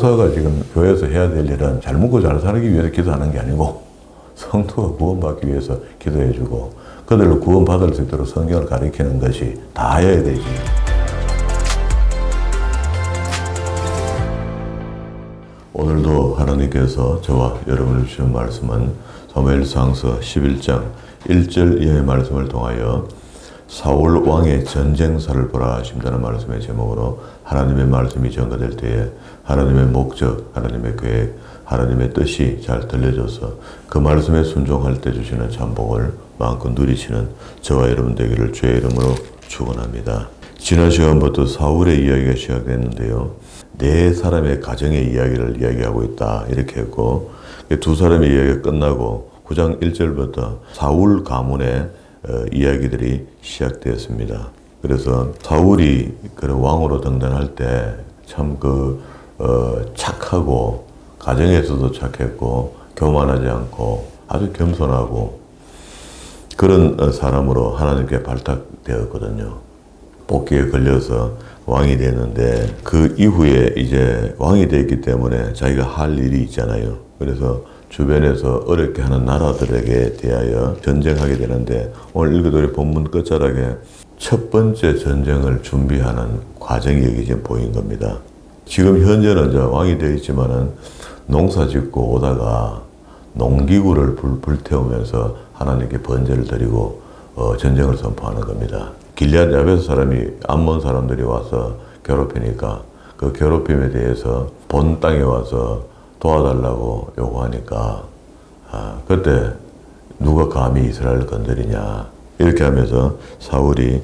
목사가 지금 교회에서 해야 될 일은 잘 먹고 잘 살기 위해서 기도하는 게 아니고 성도가 구원받기 위해서 기도해주고 그들을 구원받을 수 있도록 성경을 가르치는 것이 다여야 되지. 오늘도 하나님께서 저와 여러분을 주신 말씀은 사무엘상서 11장 1절 이하의 말씀을 통하여 사울 왕의 전쟁사를 보라 하신다는 말씀의 제목으로 하나님의 말씀이 전가될 때에 하나님의 목적, 하나님의 계획, 하나님의 뜻이 잘 들려져서 그 말씀에 순종할 때 주시는 참복을 마음껏 누리시는 저와 여러분 되기를 주의 이름으로 축원합니다. 지난 시간부터 사울의 이야기가 시작됐는데요. 네 사람의 가정의 이야기를 이야기하고 있다 이렇게 했고 두 사람의 이야기가 끝나고 9장 1절부터 사울 가문의 이야기들이 시작되었습니다. 그래서 사울이 왕으로 등단할 때 참 착하고 가정에서도 착했고 교만하지 않고 아주 겸손하고 그런 사람으로 하나님께 발탁되었거든요. 복귀에 걸려서 왕이 됐는데 그 이후에 이제 왕이 됐기 때문에 자기가 할 일이 있잖아요. 그래서 주변에서 어렵게 하는 나라들에게 대하여 전쟁하게 되는데 오늘 읽어드릴 본문 끝자락에 첫 번째 전쟁을 준비하는 과정이 여기 지금 보인 겁니다. 지금 현재는 이제 왕이 되어 있지만은 농사 짓고 오다가 농기구를 불태우면서 하나님께 번제를 드리고 전쟁을 선포하는 겁니다. 길앗 야베스 사람이 암몬 사람들이 와서 괴롭히니까 그 괴롭힘에 대해서 본 땅에 와서 도와달라고 요구하니까 그때 누가 감히 이스라엘을 건드리냐 이렇게 하면서 사울이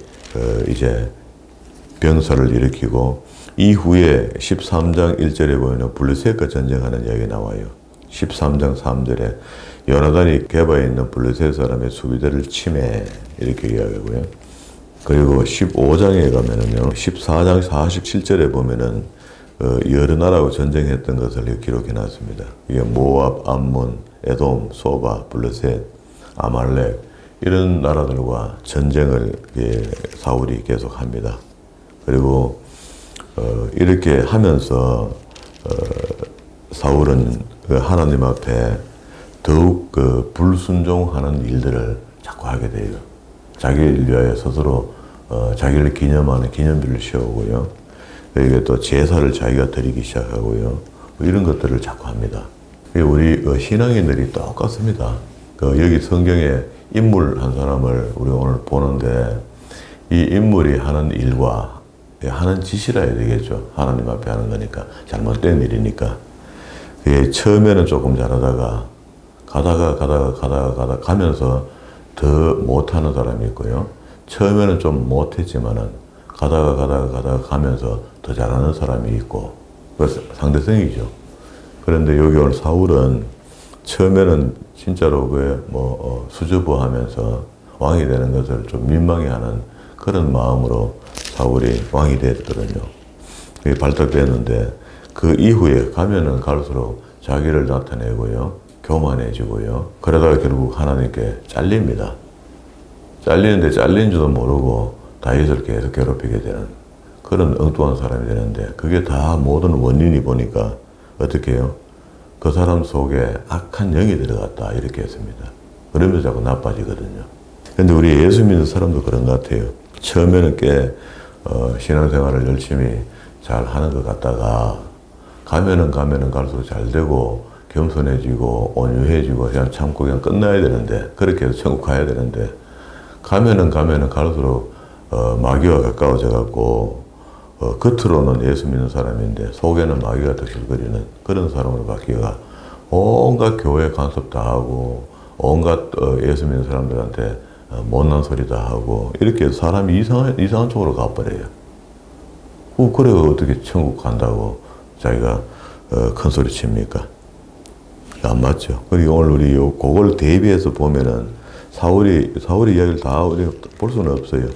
이제 병사를 일으키고 이후에 13장 1절에 보면 블레셋과 전쟁하는 이야기 나와요. 13장 3절에 요나단이 게바에 있는 블레셋 사람의 수비대를 침해 이렇게 이야기하고요. 그리고 15장에 가면은요 14장 47절에 보면은 여러 나라하고 전쟁했던 것을 기록해 놨습니다. 이게 모압, 암몬, 에돔, 소바, 블레셋, 아말렉 이런 나라들과 전쟁을 사울이 계속합니다. 그리고 이렇게 하면서 사울은 하나님 앞에 더욱 불순종하는 일들을 자꾸 하게 돼요. 자기를 위하여 스스로 자기를 기념하는 기념비를 세우고요. 그리고 또 제사를 자기가 드리기 시작하고요. 이런 것들을 자꾸 합니다. 우리 신앙인들이 똑같습니다. 여기 성경에 인물 한 사람을 우리 오늘 보는데 이 인물이 하는 일과 하는 짓이라 해야 되겠죠. 하나님 앞에 하는 거니까 잘못된 일이니까. 처음에는 조금 잘하다가 가다가 가면서 더 못하는 사람이 있고요. 처음에는 좀 못했지만은 가다가 가면서 더 잘하는 사람이 있고 그래서 상대성이죠. 그런데 여기 오늘 사울은 처음에는 진짜로 수줍어하면서 왕이 되는 것을 좀 민망해하는 그런 마음으로 사울이 왕이 됐거든요. 그게 발탁됐는데 그 이후에 가면은 갈수록 자기를 나타내고요. 교만해지고요. 그러다가 결국 하나님께 잘립니다. 잘리는데 잘린 줄도 모르고 다윗을 계속 괴롭히게 되는 그런 엉뚱한 사람이 되는데 그게 다 모든 원인이 보니까 어떻게 해요? 그 사람 속에 악한 영이 들어갔다 이렇게 했습니다. 그러면서 자꾸 나빠지거든요. 근데 우리 예수 믿는 사람도 그런 것 같아요. 처음에는 꽤 신앙생활을 열심히 잘 하는 것 같다가 가면은 갈수록 잘 되고 겸손해지고 온유해지고 그냥 참고 그냥 끝나야 되는데 그렇게 해서 천국 가야 되는데 가면은 갈수록 마귀와 가까워져 갖고 겉으로는 예수 믿는 사람인데 속에는 마귀가 득실거리는 그런 사람으로 바뀌어가 온갖 교회 간섭 다 하고 온갖 예수 믿는 사람들한테 못난 소리 다 하고 이렇게 사람이 이상한 쪽으로 가버려요. 그래 어떻게 천국 간다고 자기가 큰 소리 칩니까? 안 맞죠. 그리고 오늘 우리 그걸 대비해서 보면은 사울의 이야기를 다 우리가 볼 수는 없어요.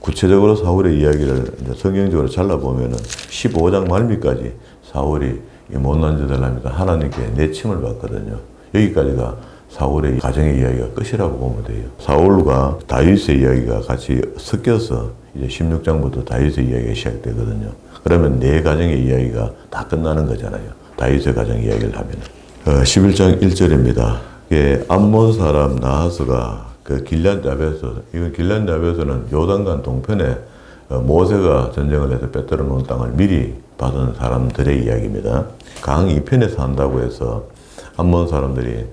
구체적으로 사울의 이야기를 성경적으로 잘라보면은 15장 말미까지 사울이 이 못난 짓을 합니다. 하나님께 내침을 받거든요. 여기까지가 사울의 가정의 이야기가 끝이라고 보면 돼요. 사울과 다윗의 이야기가 같이 섞여서 이제 16장부터 다윗의 이야기가 시작되거든요. 그러면 네 가정의 이야기가 다 끝나는 거잖아요. 다윗의 가정 이야기를 하면 11장 1절입니다. 암몬 사람 나하스가 그 길앗 야베스, 이건 길앗 야베스는 요단강 동편에 모세가 전쟁을 해서 빼앗아 놓은 땅을 미리 받은 사람들의 이야기입니다. 강 이편에 산다고 해서 암몬 사람들이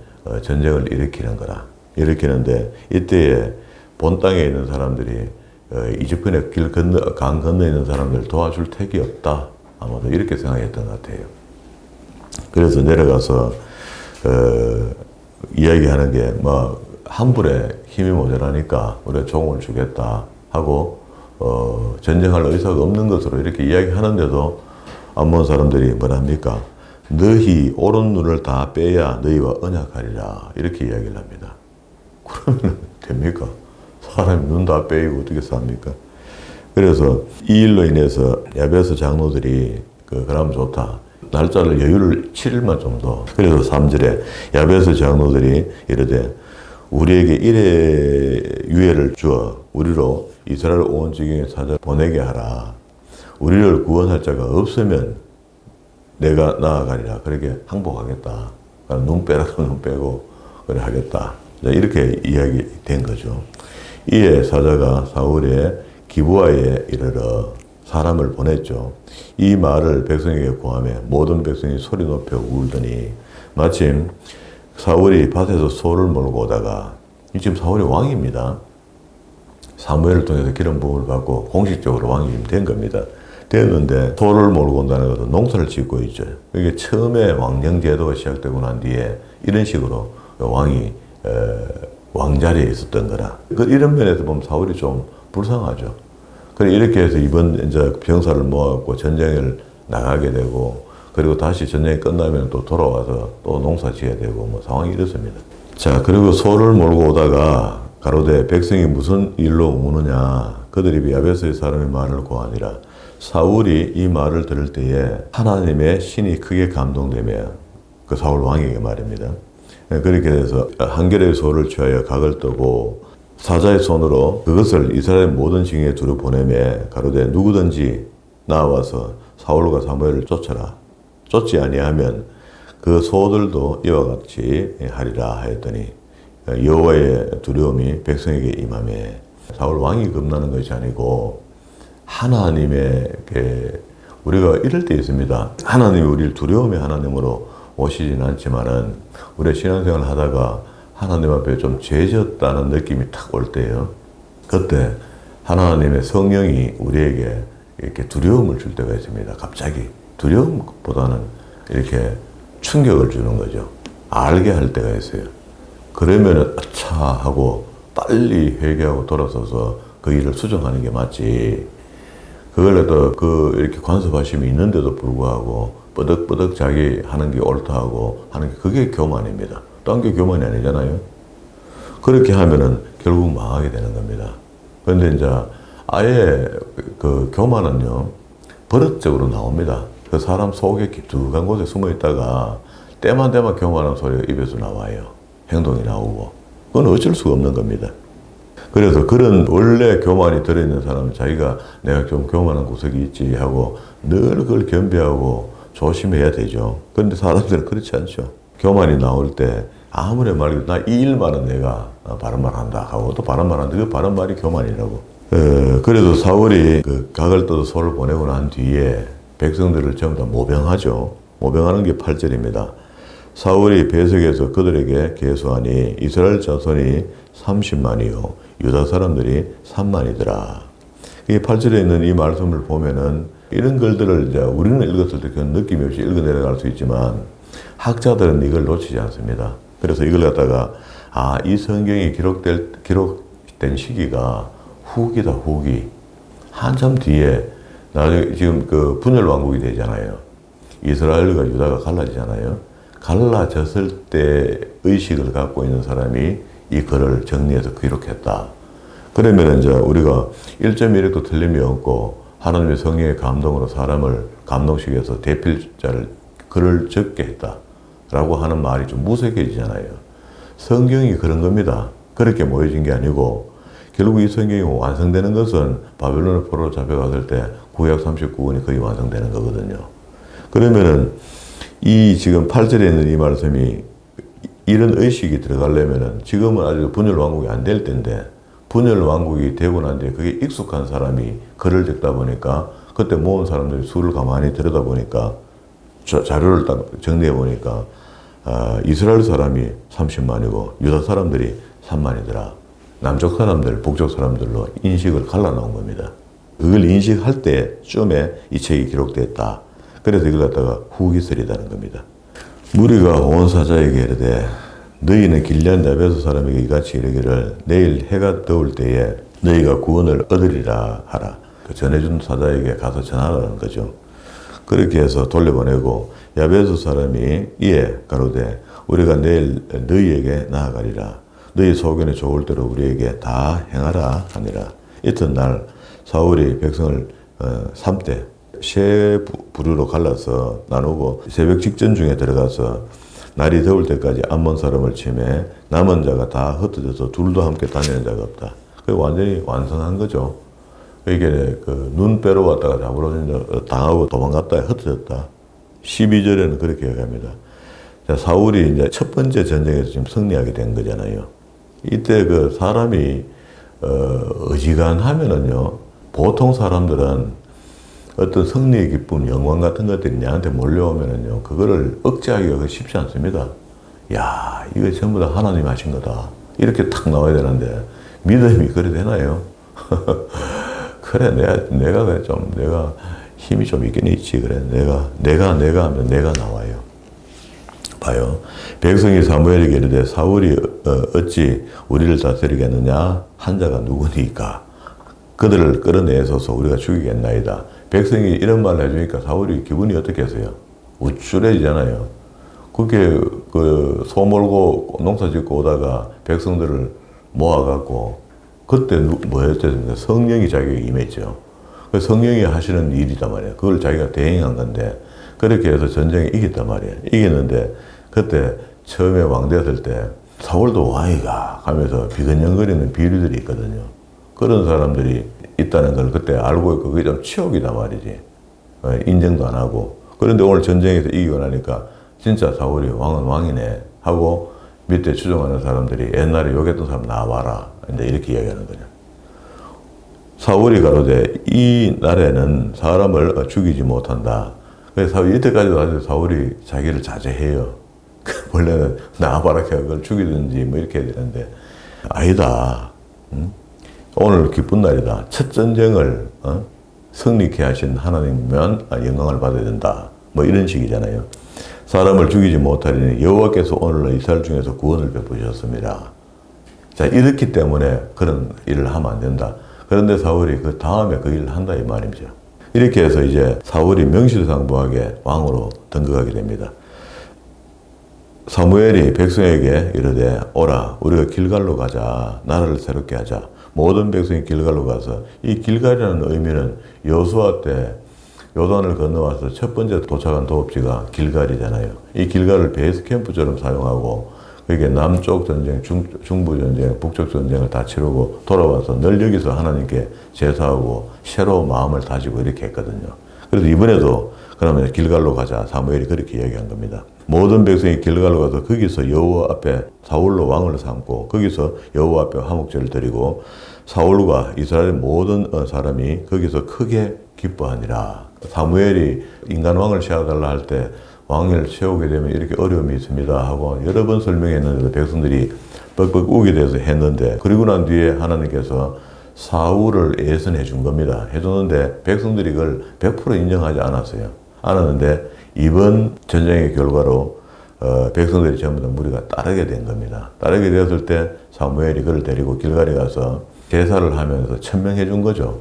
전쟁을 일으키는 거라. 일으키는데 이때에 본 땅에 있는 사람들이 이집트의 강 건너에 있는 사람들 도와줄 택이 없다. 아마도 이렇게 생각했던 것 같아요. 그래서 내려가서 이야기하는 게 뭐 한 불에 힘이 모자라니까 우리가 종을 주겠다 하고 전쟁할 의사가 없는 것으로 이렇게 이야기하는데도 암몬 사람들이 뭐랍니까? 너희 오른 눈을 다 빼야 너희와 언약하리라 이렇게 이야기를 합니다. 그러면 됩니까? 사람이 눈 다 빼이고 어떻게 삽니까? 그래서 이 일로 인해서 야베스 장로들이 그러면 좋다. 날짜를 여유를 7일만 좀 더. 그래서 3절에 야베스 장로들이 이르되 우리에게 일의 유예를 주어 우리로 이스라엘 온 지경에 사자 보내게 하라. 우리를 구원할 자가 없으면 내가 나아가리라. 그렇게 항복하겠다. 눈 빼라고 눈 빼고 그래 하겠다. 이렇게 이야기된 거죠. 이에 사자가 사울의 기브아에 이르러 사람을 보냈죠. 이 말을 백성에게 고하며 모든 백성이 소리 높여 울더니 마침 사울이 밭에서 소를 몰고 오다가 지금 사울이 왕입니다. 사무엘을 통해서 기름 부음을 받고 공식적으로 왕이 된 겁니다. 됐는데 소를 몰고 온다는 것은 농사를 짓고 있죠. 이게 처음에 왕정 제도가 시작되고 난 뒤에 이런 식으로 왕이 왕자리에 있었던 거라. 이런 면에서 보면 사울이 좀 불쌍하죠. 그래 이렇게 해서 이번 이제 병사를 모아갖고 전쟁을 나가게 되고 그리고 다시 전쟁이 끝나면 또 돌아와서 또 농사 지어야 되고 뭐 상황이 이렇습니다. 자, 그리고 소를 몰고 오다가 가로되 백성이 무슨 일로 우느냐 그들이 야베스의 사람의 말을 고하니라. 사울이 이 말을 들을 때에 하나님의 신이 크게 감동되며 그 사울 왕에게 말입니다. 그렇게 돼서 한 결의 소를 취하여 각을 뜨고 사자의 손으로 그것을 이스라엘 모든 징에 두루 보내매 가로되 누구든지 나와서 사울과 사무엘을 쫓아라. 쫓지 아니하면 그 소들도 이와 같이 하리라 하였더니 여호와의 두려움이 백성에게 임하매 사울 왕이 겁나는 것이 아니고 하나님의 우리가 이럴 때 있습니다. 하나님이 우리를 두려움의 하나님으로 오시진 않지만은 우리가 신앙생활을 하다가 하나님 앞에 좀 죄졌다는 느낌이 탁 올 때예요. 그때 하나님의 성령이 우리에게 이렇게 두려움을 줄 때가 있습니다. 갑자기 두려움보다는 이렇게 충격을 주는 거죠. 알게 할 때가 있어요. 그러면은 아차 하고 빨리 회개하고 돌아서서 그 일을 수정하는 게 맞지. 그걸 또 이렇게 관섭하심이 있는데도 불구하고 뻐덕뻐덕 자기 하는 게 옳다 하고 하는 게 그게 교만입니다. 딴 게 교만이 아니잖아요. 그렇게 하면은 결국 망하게 되는 겁니다. 그런데 이제 아예 그 교만은요 버릇적으로 나옵니다. 그 사람 속에 깊숙한 곳에 숨어 있다가 때만 교만한 소리가 입에서 나와요. 행동이 나오고. 그건 어쩔 수가 없는 겁니다. 그래서 그런 원래 교만이 들어있는 사람은 자기가 내가 좀 교만한 구석이 있지 하고 늘 그걸 겸비하고 조심해야 되죠. 그런데 사람들은 그렇지 않죠. 교만이 나올 때 아무리 말해도 나 이 일만은 내가 바른 말 한다 하고 또 바른 말 하는데 그 바른 말이 교만이라고. 그래도 사울이 그 각을 떠서 소를 보내고 난 뒤에 백성들을 전부 다 모병하죠. 모병하는 게 8절입니다. 사울이 배석에서 그들에게 계수하니 이스라엘 자손이 30만이요 유다 사람들이 3만이더라. 이 8절에 있는 이 말씀을 보면은 이런 글들을 이제 우리는 읽었을 때 그런 느낌이 없이 읽어 내려갈 수 있지만 학자들은 이걸 놓치지 않습니다. 그래서 이걸 갖다가 이 성경이 기록된 시기가 후기다 후기. 한참 뒤에 나중에 지금 그 분열 왕국이 되잖아요. 이스라엘과 유다가 갈라지잖아요. 갈라졌을 때 의식을 갖고 있는 사람이 이 글을 정리해서 기록했다. 그러면 이제 우리가 1.1획도 틀림이 없고 하나님의 성령의 감동으로 사람을 감동시켜서 대필자를 글을 적게 했다라고 하는 말이 좀 무색해지잖아요. 성경이 그런 겁니다. 그렇게 모여진 게 아니고 결국 이 성경이 완성되는 것은 바벨론의 포로로 잡혀갔을 때 구약 39권이 거의 완성되는 거거든요. 그러면은 이 지금 8절에 있는 이 말씀이 이런 의식이 들어가려면은 지금은 아직 분열 왕국이 안 될 때인데 분열 왕국이 되고 난 뒤에 그게 익숙한 사람이 글을 적다 보니까 그때 모은 사람들이 수를 가만히 들여다보니까 자료를 딱 정리해 보니까 이스라엘 사람이 30만이고 유다 사람들이 3만이더라. 남쪽 사람들, 북쪽 사람들로 인식을 갈라놓은 겁니다. 그걸 인식할 때쯤에 이 책이 기록됐다. 그래서 이걸 갖다가 후기설이라는 겁니다. 무리가 온 사자에게 이르되 너희는 길앗 야베스 사람에게 이같이 이르기를 내일 해가 더울 때에 너희가 구원을 얻으리라 하라. 전해준 사자에게 가서 전하라는 거죠. 그렇게 해서 돌려보내고 야베스 사람이 이에 가로되 우리가 내일 너희에게 나아가리라. 너희 소견에 좋을 대로 우리에게 다 행하라 하니라. 이튿날 사울이 백성을 3대 세 부류로 갈라서 나누고 새벽 직전 중에 들어가서 날이 더울 때까지 암몬 사람을 치매 남은 자가 다 흩어져서 둘도 함께 다니는 자가 없다. 그게 완전히 완성한 거죠. 이게 눈 빼러 왔다가 잡으러 당하고 도망갔다 흩어졌다. 12절에는 그렇게 얘기합니다. 사울이 이제 첫 번째 전쟁에서 지금 승리하게 된 거잖아요. 이때 사람이 어지간하면은요, 보통 사람들은 어떤 승리의 기쁨, 영광 같은 것들이 내한테 몰려오면은요, 그거를 억제하기가 쉽지 않습니다. 야, 이거 전부 다 하나님 하신 거다. 이렇게 탁 나와야 되는데, 믿음이 그래 되나요? 그래, 내가 힘이 좀 있긴 있지. 그래, 내가 하면 내가 나와요. 봐요. 백성이 사무엘에게 이르되 사울이 어찌 우리를 다스리겠느냐? 한 자가 누구니까? 그들을 끌어내소서 우리가 죽이겠나이다. 백성이 이런 말을 해주니까 사울이 기분이 어떻겠어요? 우쭐해지잖아요. 그게 소 몰고 농사 짓고 오다가 백성들을 모아갖고 그때 뭐였겠습니까? 성령이 자기에게 임했죠. 성령이 하시는 일이단 말이에요. 그걸 자기가 대행한 건데 그렇게 해서 전쟁에 이겼단 말이에요. 이겼는데 그때 처음에 왕 되었을 때 사울도 왕이가 하면서 비근영거리는 비류들이 있거든요. 그런 사람들이 있다는 걸 그때 알고 있고 그게 좀 치욕이단 말이지. 인정도 안 하고. 그런데 오늘 전쟁에서 이기고 나니까 진짜 사울이 왕은 왕이네 하고 밑에 추종하는 사람들이 옛날에 욕했던 사람 나와라. 근데 이렇게 이야기하는 거냐. 사울이 가로되 이 날에는 사람을 죽이지 못한다. 그래서 이때까지도 사울이 자기를 자제해요. 원래는 나와봐라 그걸 죽이든지 뭐 이렇게 해야 되는데 아니다. 응? 오늘 기쁜 날이다. 첫 전쟁을 승리케 하신 하나님이면 영광을 받아야 된다. 뭐 이런 식이잖아요. 사람을 죽이지 못하리니 여호와께서 오늘날 이스라엘 중에서 구원을 베푸셨습니다. 자, 이렇기 때문에 그런 일을 하면 안 된다. 그런데 사울이 그 다음에 그 일을 한다 이 말이죠. 이렇게 해서 이제 사울이 명실상부하게 왕으로 등극하게 됩니다. 사무엘이 백성에게 이르되 오라 우리가 길갈로 가자. 나라를 새롭게 하자. 모든 백성이 길갈로 가서 이 길갈이라는 의미는 여호수아 때 요단을 건너와서 첫 번째 도착한 도읍지가 길갈이잖아요. 이 길갈을 베이스 캠프처럼 사용하고 그게 남쪽 전쟁, 중부 전쟁, 북쪽 전쟁을 다 치르고 돌아와서 늘 여기서 하나님께 제사하고 새로 마음을 다지고 이렇게 했거든요. 그래서 이번에도 그러면 길갈로 가자. 사무엘이 그렇게 이야기한 겁니다. 모든 백성이 길갈로 가서 거기서 여호와 앞에 사울로 왕을 삼고 거기서 여호와 앞에 화목제를 드리고 사울과 이스라엘 모든 사람이 거기서 크게 기뻐하니라. 사무엘이 인간 왕을 세워달라 할 때 왕을 세우게 되면 이렇게 어려움이 있습니다 하고 여러 번 설명했는데도 백성들이 뻑뻑 우게 돼서 했는데 그리고 난 뒤에 하나님께서 사울을 예선해 준 겁니다. 해줬는데 백성들이 그걸 100% 인정하지 않았어요. 않았는데 이번 전쟁의 결과로 백성들이 전부 다 무리가 따르게 된 겁니다. 따르게 되었을 때 사무엘이 그를 데리고 길갈에 가서 제사를 하면서 천명해 준 거죠.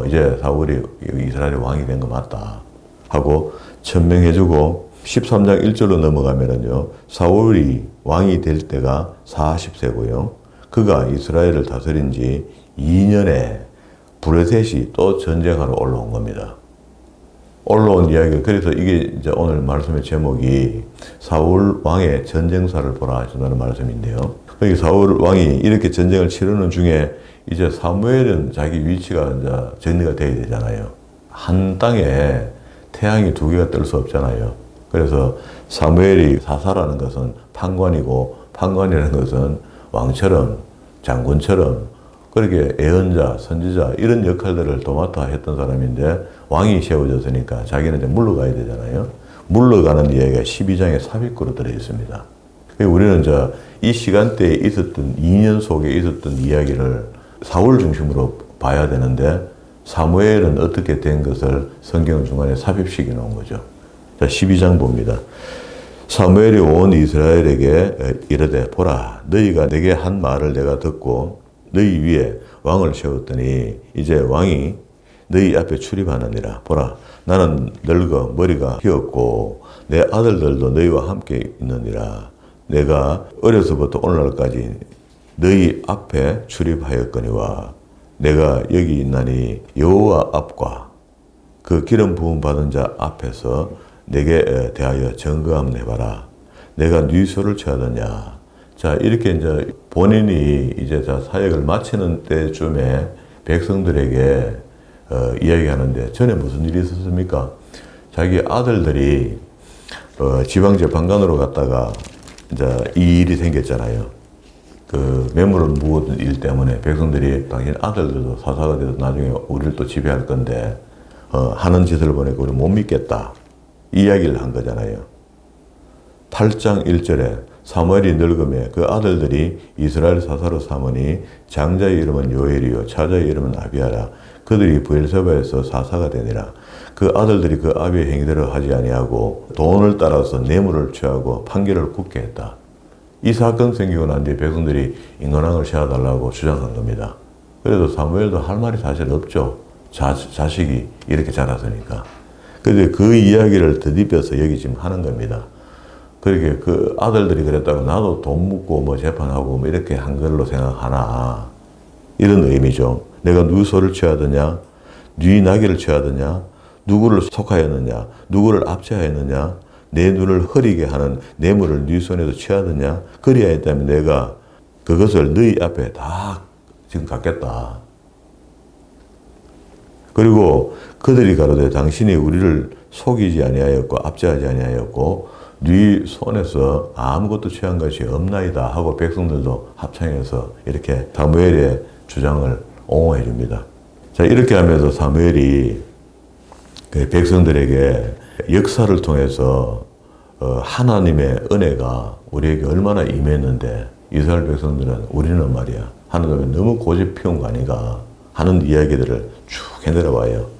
이제 사울이 이스라엘의 왕이 된 거 맞다 하고 천명해 주고 13장 1절로 넘어가면은요, 사울이 왕이 될 때가 40세고요. 그가 이스라엘을 다스린 지 2년에 브레셋이 또 전쟁하러 올라온 겁니다. 올라온 이야기, 그래서 이게 이제 오늘 말씀의 제목이 사울 왕의 전쟁사를 보라 하신다는 말씀인데요. 여기 사울 왕이 이렇게 전쟁을 치르는 중에 이제 사무엘은 자기 위치가 이제 정리가 돼야 되잖아요. 한 땅에 태양이 두 개가 뜰 수 없잖아요. 그래서 사무엘이 사사라는 것은 판관이고 판관이라는 것은 왕처럼 장군처럼 그렇게 예언자, 선지자 이런 역할들을 도맡아 했던 사람인데 왕이 세워졌으니까 자기는 이제 물러가야 되잖아요. 물러가는 이야기가 12장의 삽입구로 들어있습니다. 우리는 이 시간대에 있었던 2년 속에 있었던 이야기를 사울 중심으로 봐야 되는데 사무엘은 어떻게 된 것을 성경 중간에 삽입시켜 놓은 거죠. 자, 12장 봅니다. 사무엘이 온 이스라엘에게 이르되 보라 너희가 내게 한 말을 내가 듣고 너희 위에 왕을 세웠더니 이제 왕이 너희 앞에 출입하느니라. 보라 나는 늙어 머리가 휘었고 내 아들들도 너희와 함께 있느니라. 내가 어려서부터 오늘날까지 너희 앞에 출입하였거니와 내가 여기 있나니 여호와 앞과 그 기름 부음 받은 자 앞에서 내게 대하여 점검 해봐라. 내가 뉘소를 취하더냐. 자, 이렇게 이제 본인이 이제 사역을 마치는 때쯤에 백성들에게 이야기하는데 전에 무슨 일이 있었습니까? 자기 아들들이 지방재판관으로 갔다가 이제 이 일이 생겼잖아요. 그 매물을 묵은 일 때문에 백성들이 당신 아들들도 사사가 돼서 나중에 우리를 또 지배할 건데 하는 짓을 보니까 우리 못 믿겠다. 이 이야기를 한 거잖아요. 8장 1절에 사무엘이 늙음에 그 아들들이 이스라엘 사사로 삼으니 장자의 이름은 요엘이요 차자의 이름은 아비아라. 그들이 브엘세바에서 사사가 되니라. 그 아들들이 그 아비의 행위대로 하지 아니하고 돈을 따라서 뇌물을 취하고 판결을 굳게 했다. 이 사건 생기고 난 뒤에 백성들이 인간왕을 세워달라고 주장한 겁니다. 그래도 사무엘도 할 말이 사실 없죠. 자식이 이렇게 자랐으니까. 그런데 그 이야기를 더듬혀서 여기 지금 하는 겁니다. 그렇게 그 아들들이 그랬다고 나도 돈 묻고 뭐 재판하고 뭐 이렇게 한 걸로 생각하나. 이런 의미죠. 내가 누구 소를 취하더냐, 네 나귀를 취하더냐, 누구를 속하였느냐, 누구를 압제하였느냐, 내 눈을 흐리게 하는 뇌물을 네 손에서 취하더냐, 그리하였다면 내가 그것을 너희 앞에 다 지금 갖겠다. 그리고 그들이 가로되 당신이 우리를 속이지 아니하였고 압제하지 아니하였고 네 손에서 아무것도 취한 것이 없나이다 하고 백성들도 합창해서 이렇게 사무엘의 주장을 옹호해 줍니다. 자, 이렇게 하면서 사무엘이 그 백성들에게 역사를 통해서 하나님의 은혜가 우리에게 얼마나 임했는데 이스라엘 백성들은 우리는 말이야 하나님이 너무 고집 피운 거 아닌가 하는 이야기들을 쭉 해내려와요.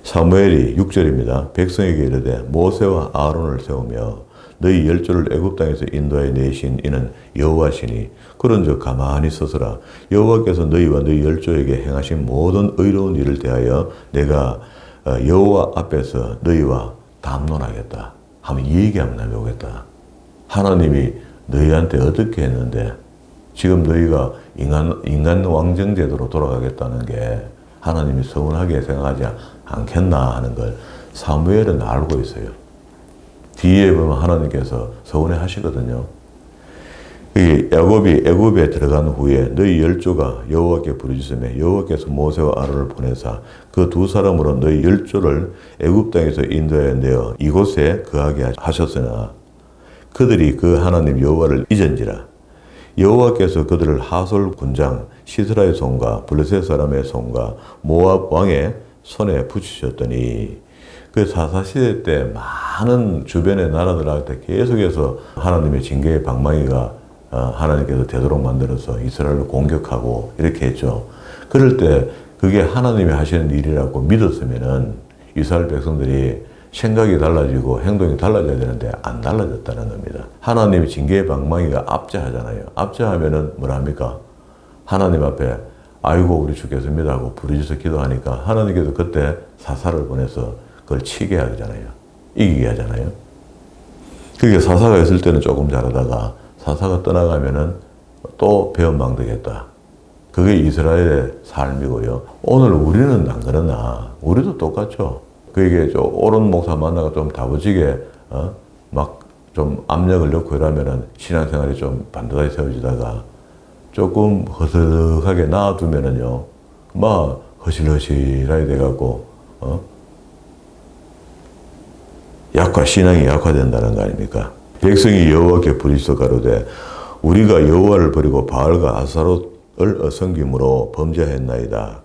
사무엘이 6절입니다. 백성에게 이르되 모세와 아론을 세우며 너희 열조를 애굽 땅에서 인도하여 내신 이는 여호와시니 그런즉 가만히 서서라. 여호와께서 너희와 너희 열조에게 행하신 모든 의로운 일을 대하여 내가 여호와 앞에서 너희와 담론하겠다 하면 이 얘기 한번 해보겠다. 하나님이 너희한테 어떻게 했는데 지금 너희가 인간 왕정 제도로 돌아가겠다는 게 하나님이 서운하게 생각하지 않겠나 하는 걸 사무엘은 알고 있어요. 뒤에 보면 하나님께서 서운해 하시거든요. 야곱이 애굽에 들어간 후에 너희 열조가 여호와께 부르짖으며 여호와께서 모세와 아론을 보내사 그 두 사람으로 너희 열조를 애굽 땅에서 인도하여 내어 이곳에 거하게 하셨으나 그들이 그 하나님 여호와를 잊은지라. 여호와께서 그들을 하솔 군장 시스라의 손과 블레셋 사람의 손과 모압 왕의 손에 붙이셨더니 그 사사시대 때 많은 주변의 나라들한테 계속해서 하나님의 징계의 방망이가 하나님께서 되도록 만들어서 이스라엘을 공격하고 이렇게 했죠. 그럴 때 그게 하나님이 하시는 일이라고 믿었으면은 이스라엘 백성들이 생각이 달라지고 행동이 달라져야 되는데 안 달라졌다는 겁니다. 하나님이 징계의 방망이가 압제하잖아요. 압제하면은 뭐랍니까? 하나님 앞에 아이고 우리 죽겠습니다 하고 부르짖어 기도하니까 하나님께서 그때 사사를 보내서 그걸 치게 하잖아요. 이기게 하잖아요. 그게 사사가 있을 때는 조금 잘하다가 사사가 떠나가면은 또 배은망덕했다. 그게 이스라엘의 삶이고요. 오늘 우리는 안 그러나 우리도 똑같죠. 그게 옳은 목사 만나가 좀 다부지게 막 좀 압력을 넣고 이러면은 신앙생활이 좀 반듯하게 세워지다가 조금 허스하게 놔두면은요, 막 허실허실하게 돼갖고 신앙이 약화된다는 거 아닙니까? 백성이 여호와께 부르짖어 가로되 우리가 여호와를 버리고 바알과 아스타롯을 섬김으로 범죄하였나이다.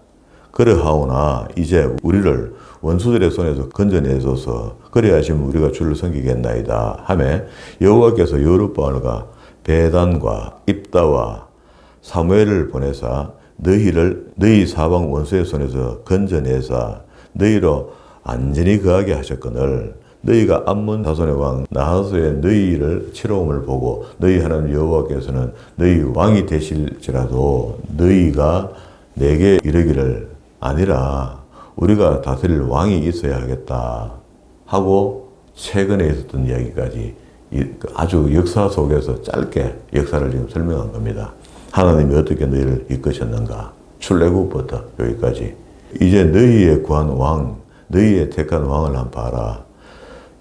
그러하오나 이제 우리를 원수들의 손에서 건져내소서. 그래야 하시면 우리가 주를 섬기겠나이다 하매 여호와께서 여룻바알과 베단과 입다와 사무엘을 보내사 너희 사방 원수의 손에서 건져내사 너희로 안전히 거하게 하셨거늘 너희가 암몬 자손의 왕 나하스의 너희를 치러옴을 보고 너희 하나님 여호와께서는 너희 왕이 되실지라도 너희가 내게 이르기를 아니라 우리가 다스릴 왕이 있어야 하겠다 하고 최근에 있었던 이야기까지 아주 역사 속에서 짧게 역사를 지금 설명한 겁니다. 하나님이 어떻게 너희를 이끄셨는가 출애굽부터 여기까지. 이제 너희의 구한 왕 너희의 택한 왕을 한번 봐라.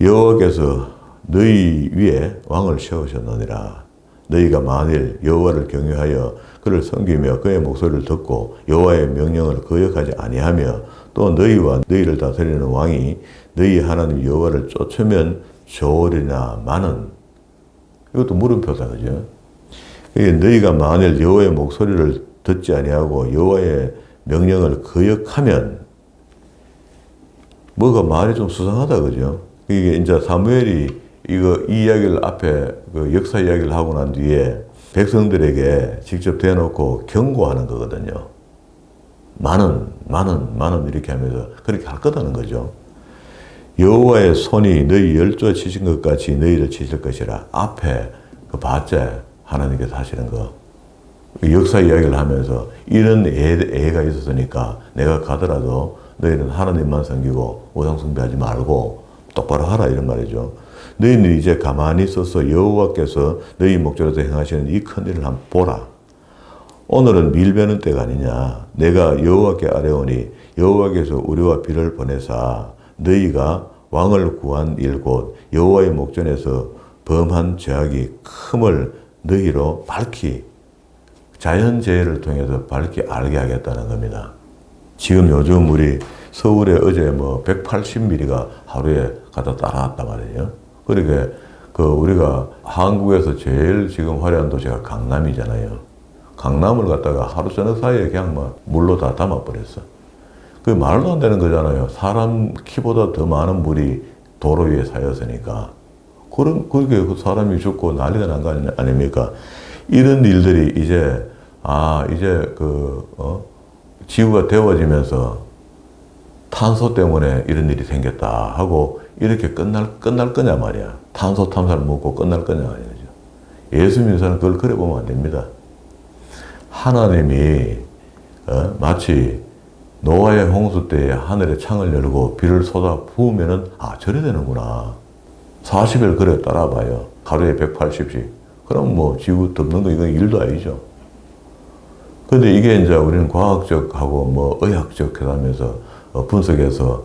여호와께서 너희 위에 왕을 세우셨느니라. 너희가 만일 여호와를 경외하여 그를 섬기며 그의 목소리를 듣고 여호와의 명령을 거역하지 아니하며 또 너희와 너희를 다스리는 왕이 너희 하나님 여호와를 쫓으면 좋으리나 마는. 이것도 물음표다, 그죠? 너희가 만일 여호와의 목소리를 듣지 아니하고 여호와의 명령을 거역하면 뭐가 말이 좀 수상하다, 그죠? 이게 이제 사무엘이 이 이야기를 앞에 그 역사 이야기를 하고 난 뒤에 백성들에게 직접 대놓고 경고하는 거거든요. 많은 이렇게 하면서 그렇게 할 거다는 거죠. 여호와의 손이 너희 열조에 치신 것 같이 너희를 치실 것이라. 앞에 그 봤자 하나님께서 하시는 거. 역사 이야기를 하면서 이런 애가 있었으니까 내가 가더라도 너희는 하나님만 섬기고 우상 숭배하지 말고 똑바로 하라 이런 말이죠. 너희는 이제 가만히 있어서 여호와께서 너희 목전에서 행하시는 이 큰 일을 한번 보라. 오늘은 밀베는 때가 아니냐. 내가 여호와께 아뢰오니 여호와께서 우리와 비를 보내사 너희가 왕을 구한 일 곧 여호와의 목전에서 범한 죄악이 큼을 너희로 밝히 자연재해를 통해서 밝히 알게 하겠다는 겁니다. 지금 요즘 우리 서울에 어제 180mm가 하루에 갖다 따라왔단 말이에요. 그러니까 우리가 한국에서 제일 지금 화려한 도시가 강남이잖아요. 강남을 갖다가 하루 저녁 사이에 그냥 물로 다 담아버렸어. 그게 말도 안 되는 거잖아요. 사람 키보다 더 많은 물이 도로 위에 쌓였으니까. 그렇게 그 사람이 죽고 난리가 난 거 아닙니까? 이런 일들이 이제 지구가 데워지면서 탄소 때문에 이런 일이 생겼다 하고 이렇게 끝날 거냐 말이야. 탄소 탐사를 먹고 끝날 거냐 말이죠. 예수 믿는 사람은 그걸 그래 보면 안 됩니다. 하나님이 마치 노아의 홍수 때에 하늘에 창을 열고 비를 쏟아 부으면은 저래 되는구나. 40일 그래 따라봐요. 하루에 180씩. 그럼 지구 덮는 거 이건 일도 아니죠. 근데 이게 이제 우리는 과학적하고 의학적 하면서 분석해서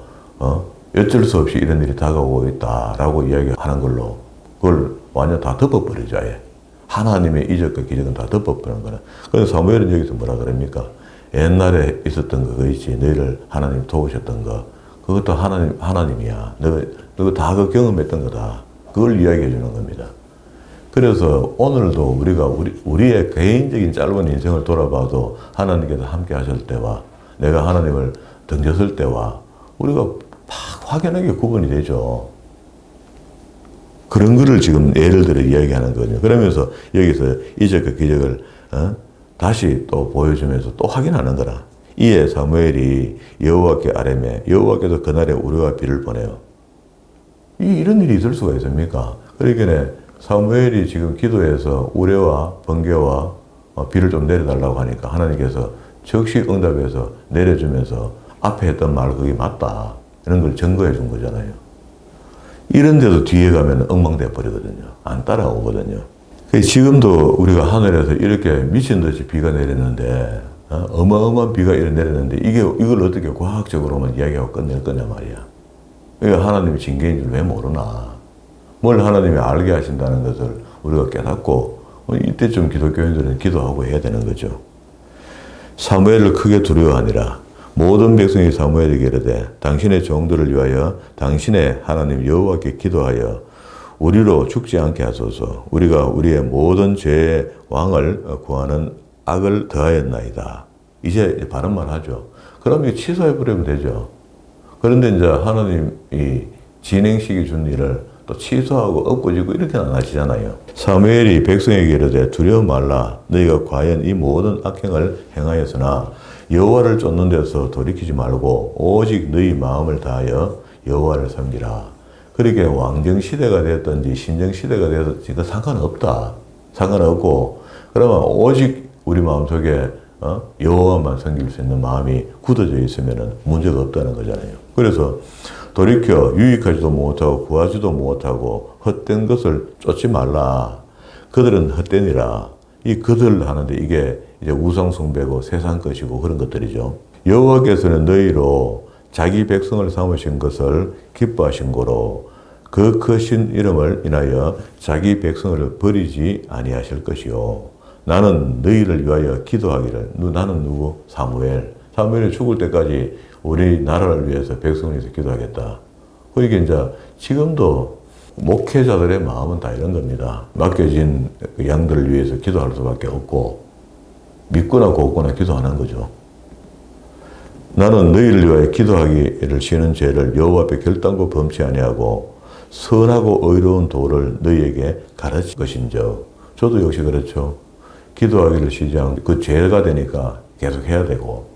어쩔 수 없이 이런 일이 다가오고 있다라고 이야기하는 걸로 그걸 완전 다 덮어버리죠. 아예. 하나님의 이적과 기적은 다 덮어버리는 거는. 그래서 사무엘은 여기서 뭐라 그럽니까? 옛날에 있었던 그거 있지. 너희를 하나님 도우셨던 거. 그것도 하나님이야. 너가 다 그 경험했던 거다. 그걸 이야기해 주는 겁니다. 그래서 오늘도 우리가 우리의 개인적인 짧은 인생을 돌아봐도 하나님께서 함께 하실 때와 내가 하나님을 등졌을 때와 우리가 확연하게 구분이 되죠. 그런 거를 지금 예를 들어 이야기하는 거거든요. 그러면서 여기서 이적과 기적을 다시 또 보여주면서 또 확인하는 거라. 이에 사무엘이 여호와께 아뢰매 여호와께서 그날에 우리와 비를 보내요. 이런 일이 있을 수가 있습니까? 그러니까 사무엘이 지금 기도해서 우레와 번개와 비를 좀 내려달라고 하니까 하나님께서 즉시 응답해서 내려주면서 앞에 했던 말 그게 맞다. 이런 걸 증거해 준 거잖아요. 이런데도 뒤에 가면 엉망돼 버리거든요. 안 따라오거든요. 지금도 우리가 하늘에서 이렇게 미친 듯이 비가 내리는데 어마어마한 비가 이렇게 내리는데 이걸 어떻게 과학적으로만 이야기하고 끝낼 거냐 말이야. 이거 하나님이 징계인 줄 왜 모르나. 뭘 하나님이 알게 하신다는 것을 우리가 깨닫고 이때쯤 기독교인들은 기도하고 해야 되는 거죠. 사무엘을 크게 두려워하니라. 모든 백성이 사무엘에게 이르되 당신의 종들을 위하여 당신의 하나님 여호와께 기도하여 우리로 죽지 않게 하소서. 우리가 우리의 모든 죄의 왕을 구하는 악을 더하였나이다. 이제 바른 말 하죠. 그럼 이거 취소해버리면 되죠. 그런데 이제 하나님이 진행시키 준 일을 또 취소하고 엎어지고 이렇게는 안 하시잖아요. 사무엘이 백성에게 이르되 두려워 말라. 너희가 과연 이 모든 악행을 행하였으나 여호와를 쫓는 데서 돌이키지 말고 오직 너희 마음을 다하여 여호와를 섬기라. 그렇게 왕정 시대가 되었든지 신정 시대가 되었든지 그 상관없다. 상관없고 그러면 오직 우리 마음속에 여호와만 섬길 수 있는 마음이 굳어져 있으면 문제가 없다는 거잖아요. 그래서 돌이켜 유익하지도 못하고 구하지도 못하고 헛된 것을 쫓지 말라. 그들은 헛되니라. 이 그들 하는데 이게 이제 우상숭배고 세상 것이고 그런 것들이죠. 여호와께서는 너희로 자기 백성을 삼으신 것을 기뻐하신 거로 그 크신 이름을 인하여 자기 백성을 버리지 아니하실 것이요. 나는 너희를 위하여 기도하기를. 나는 누구? 사무엘. 사무엘이 죽을 때까지 우리 나라를 위해서 백성을 위해서 기도하겠다. 그러니까 이제 지금도 목회자들의 마음은 다 이런 겁니다. 맡겨진 양들을 위해서 기도할 수밖에 없고 믿거나 곱거나 기도하는 거죠. 나는 너희를 위하여 기도하기를 쉬는 죄를 여호와 앞에 결단코 범치 아니하고 선하고 의로운 도를 너희에게 가르칠 것인즉. 저도 역시 그렇죠. 기도하기를 쉬지 않고 그 죄가 되니까 계속 해야 되고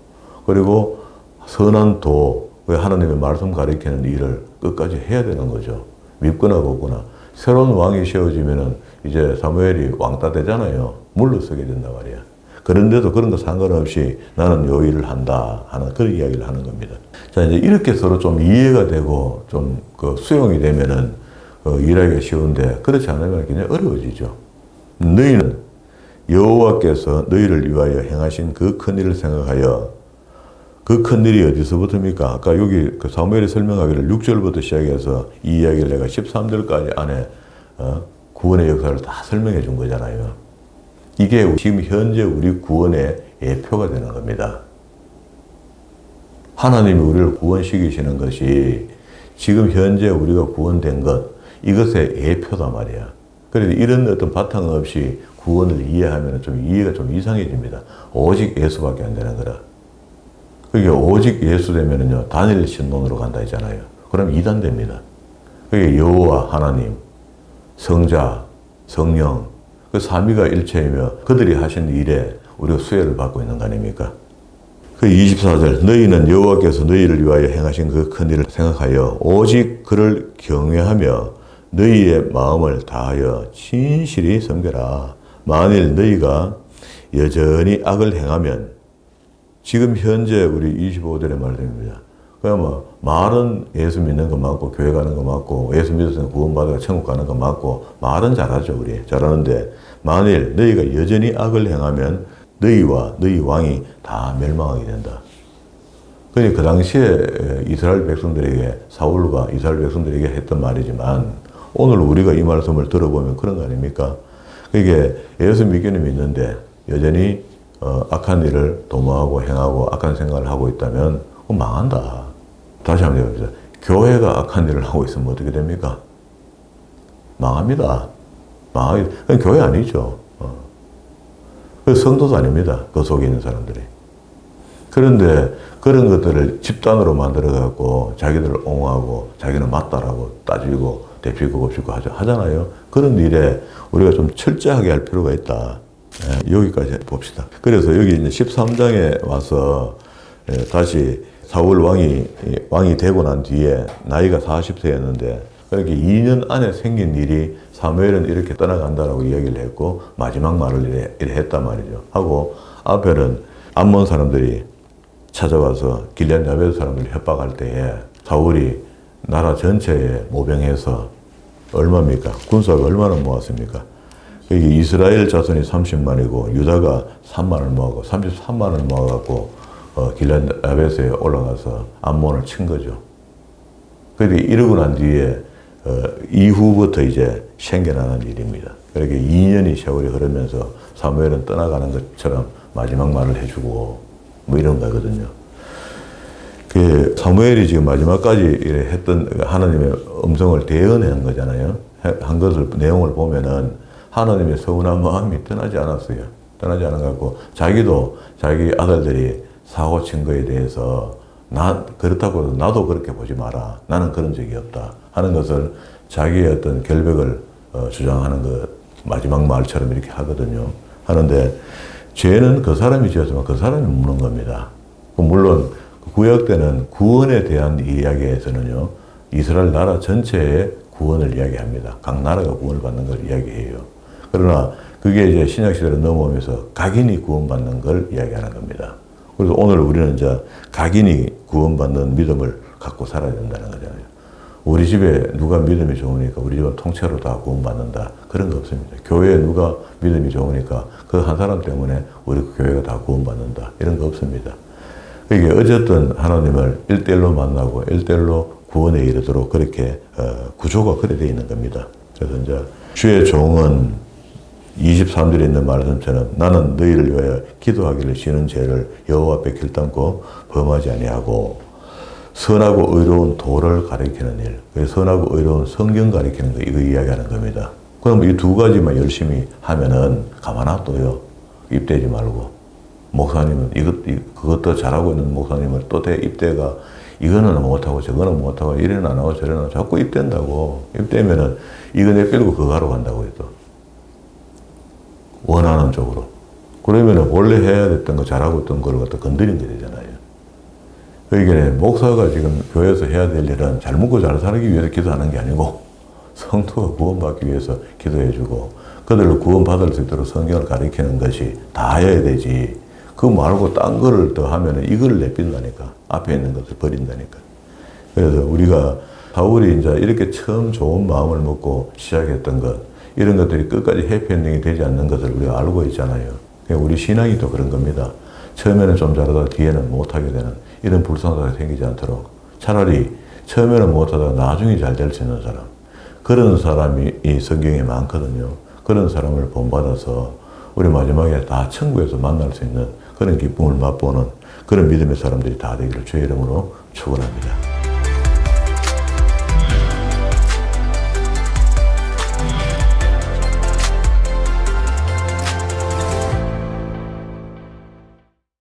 그리고 선한 도, 하나님의 말씀 가리키는 일을 끝까지 해야 되는 거죠. 믿거나 곱거나. 새로운 왕이 세워지면은 이제 사무엘이 왕따 되잖아요. 물러서게 된단 말이야. 그런데도 그런 거 상관없이 나는 요 일을 한다 하는 그런 이야기를 하는 겁니다. 자, 이제 이렇게 서로 좀 이해가 되고 좀 그 수용이 되면은 일하기가 쉬운데 그렇지 않으면 굉장히 어려워지죠. 너희는 여호와께서 너희를 위하여 행하신 그 큰 일을 생각하여 그 큰 일이 어디서부터입니까? 아까 여기 그 사무엘이 설명하기를 6절부터 시작해서 이 이야기를 내가 13절까지 안에 구원의 역사를 다 설명해 준 거잖아요. 이게 지금 현재 우리 구원의 예표가 되는 겁니다. 하나님이 우리를 구원시키시는 것이 지금 현재 우리가 구원된 것, 이것의 예표다 말이야. 그래서 이런 어떤 바탕 없이 구원을 이해하면 좀 이해가 좀 이상해집니다. 오직 예수밖에 안 되는 거라. 그게 오직 예수 되면은요, 단일 신론으로 간다 했잖아요. 그럼 이단 됩니다. 그게 여호와 하나님, 성자, 성령, 그 삼위가 일체이며 그들이 하신 일에 우리가 수혜를 받고 있는 거 아닙니까? 그 24절, 너희는 여호와께서 너희를 위하여 행하신 그 큰 일을 생각하여 오직 그를 경외하며 너희의 마음을 다하여 진실이 섬겨라. 만일 너희가 여전히 악을 행하면 지금 현재 우리 25절의 말씀입니다. 그러면 말은 예수 믿는 거 맞고 교회 가는 거 맞고 예수 믿어서 구원받아가 천국 가는 거 맞고 말은 잘하죠. 우리 잘하는데 만일 너희가 여전히 악을 행하면 너희와 너희 왕이 다 멸망하게 된다. 그러니 그 당시에 이스라엘 백성들에게 사울과 이스라엘 백성들에게 했던 말이지만 오늘 우리가 이 말씀을 들어보면 그런 거 아닙니까? 그게 예수 믿기는 믿는데 여전히 악한 일을 도모하고 행하고 악한 생각을 하고 있다면 망한다. 다시 한번 해봅시다. 교회가 악한 일을 하고 있으면 어떻게 됩니까? 망합니다. 그건 교회 아니죠. 그 성도도 아닙니다. 그 속에 있는 사람들이. 그런데 그런 것들을 집단으로 만들어갖고 자기들을 옹호하고 자기는 맞다라고 따지고 대피고 곱씹고 하잖아요. 그런 일에 우리가 좀 철저하게 할 필요가 있다. 여기까지 봅시다. 그래서 여기 이제 13장에 와서 다시 사울 왕이 되고 난 뒤에 나이가 40세였는데 그렇게 2년 안에 생긴 일이 사무엘은 이렇게 떠나간다라고 이야기를 했고 마지막 말을 이래 했단 말이죠. 하고 앞에는 암몬 사람들이 찾아와서 길앗 야베스 사람들을 협박할 때에 사울이 나라 전체에 모병해서 얼마입니까? 군사가 얼마나 모았습니까? 여기 이스라엘 자손이 30만이고 유다가 3만을 모아고 33만을 모아갖고 길앗 야베스에 올라가서 암몬을 친 거죠. 그런데 이러고 난 뒤에 이후부터 이제 생겨나는 일입니다. 그렇게 2년이 세월이 흐르면서 사무엘은 떠나가는 것처럼 마지막 말을 해주고 뭐 이런 거거든요. 그 사무엘이 지금 마지막까지 이래 했던 하나님의 음성을 대언한 거잖아요. 한 것을 내용을 보면은 하나님의 서운한 마음이 떠나지 않았어요. 떠나지 않은 것 같고 자기도 자기 아들들이 사고 친 거에 대해서 그렇다고 해도 나도 그렇게 보지 마라. 나는 그런 적이 없다. 하는 것을 자기의 어떤 결백을 주장하는 그 마지막 말처럼 이렇게 하거든요. 하는데 죄는 그 사람이 지었지만 그 사람이 묻는 겁니다. 물론 구약 때는 구원에 대한 이야기에서는요, 이스라엘 나라 전체의 구원을 이야기합니다. 각 나라가 구원을 받는 걸 이야기해요. 그러나 그게 이제 신약 시대로 넘어오면서 각인이 구원받는 걸 이야기하는 겁니다. 그래서 오늘 우리는 이제 각인이 구원받는 믿음을 갖고 살아야 된다는 거잖아요. 우리 집에 누가 믿음이 좋으니까 우리 집은 통째로 다 구원받는다. 그런 거 없습니다. 교회에 누가 믿음이 좋으니까 그 한 사람 때문에 우리 교회가 다 구원받는다. 이런 거 없습니다. 이게 어쨌든 하나님을 1대1로 만나고 1대1로 구원에 이르도록 그렇게 구조가 그래 되어 있는 겁니다. 그래서 이제 주의 종은 23절에 있는 말씀처럼 나는 너희를 위하여 기도하기를 쉬는 죄를 여호와 앞에 결단코 범하지 아니하고 선하고 의로운 도를 가리키는 일, 선하고 의로운 성경 가리키는 거 이거 이야기하는 겁니다. 그럼 이 두 가지만 열심히 하면은 가만 놔둬요. 입대지 말고. 목사님은 그것도 잘하고 있는 목사님을 또 입대가 이거는 못하고 저거는 못하고 이래는 안 하고 저래는 안 하고 자꾸 입댄다고. 입대면은 이거 내빼고 그거 하러 간다고요 또. 원하는 쪽으로. 그러면은 원래 해야 됐던 거 잘하고 있던 걸 갖다 건드린 게 되잖아요. 그러니까 목사가 지금 교회에서 해야 될 일은 잘 먹고 잘 살기 위해서 기도하는 게 아니고 성도가 구원받기 위해서 기도해주고 그들을 구원받을 수 있도록 성경을 가리키는 것이 다해야 되지. 그거 말고 딴 거를 더 하면은 이걸 내빈다니까. 앞에 있는 것을 버린다니까. 그래서 우리가 사울이 이제 이렇게 처음 좋은 마음을 먹고 시작했던 것, 이런 것들이 끝까지 해피엔딩이 되지 않는 것을 우리가 알고 있잖아요. 우리 신앙이 또 그런 겁니다. 처음에는 좀 잘하다 뒤에는 못하게 되는 이런 불상사가 생기지 않도록 차라리 처음에는 못하다가 나중에 잘 될 수 있는 사람, 그런 사람이 이 성경에 많거든요. 그런 사람을 본받아서 우리 마지막에 다 천국에서 만날 수 있는 그런 기쁨을 맛보는 그런 믿음의 사람들이 다 되기를 주의 이름으로 축원합니다.